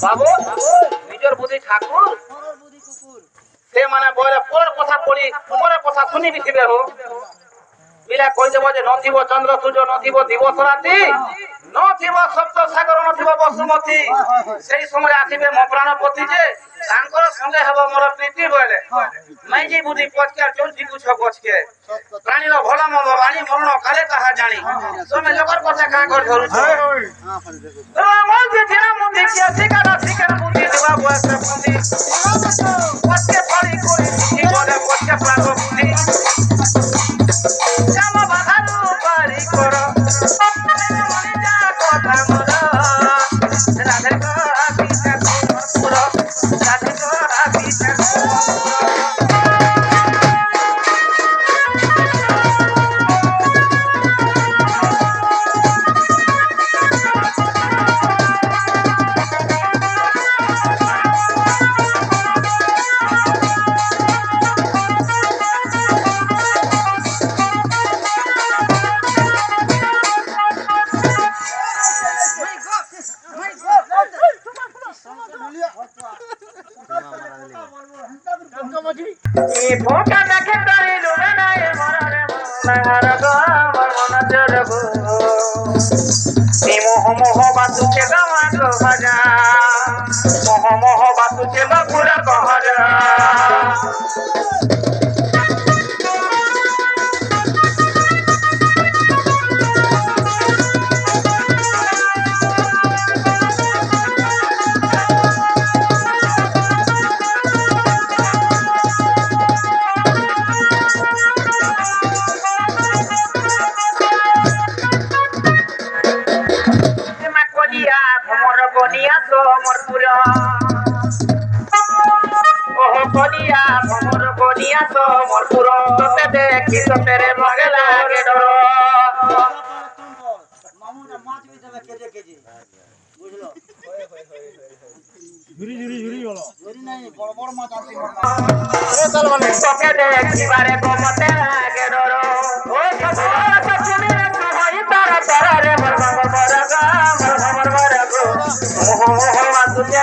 বাবু নিজের বুদ্ধি ঠাকুর সে মানে বলে পরের কথা পড়ি পরের কথা শুনি বিথিবে হোক বিলা কই দেব যে নথিব চন্দ্র সূর্য নথিব দিবস রাতি নথিব সপ্ত সাগর নথিব বসুমতী সেই সময় আসিবে মো প্রাণপতি যে তাঙ্কর সঙ্গে হব মোর প্রীতি বলে মাইজি বুদ্ধি পচকে চৌচি কুছ পচকে প্রাণীর ভলা মন্দ বাণী মরণ কালে তাহা জানি তুমি লোকের কথা কা কর ধরুছ মন্দি ধিরা মন্দি কি শিকারা শিকার বুদ্ধি দেবা বয়স বুদ্ধি পচকে পড়ি করি বুদ্ধি বলে পচকে প্রাণ বুদ্ধি জামা বাঁধানো পারি কর মনে যা কথা মর রাধে গো আপিসা পুর রাধে গো আপিসা ফোটা দেখে তাই লুবে নাই মনরে মনহার গো আমার মন জরব নি মোহ মোহ বাতুকে গাওয়া গো বাজা মোহ মোহ বাতুকে বাপুরা কহরা বনিয়া তো মোর পুরা ওহ বনিয়া মোর বনিয়া তো মোর পুরা তোতে দেখি তো তেরে মগে লাগে ডর মামুনা মাছ বি দেবে কেজে কেজে বুঝলো ঝুরি ঝুরি ঝুরি বলো ঝুরি নাই বড় বড় মাছ আছে এ চল বলে তোকে দেখিবারে গোমতে লাগে ডর ও সব তুমি রে হই তারা তারা রে মোর গঙ্গ বড় গা মোর গঙ্গ বড় গো মোহ মোহ বাতুকে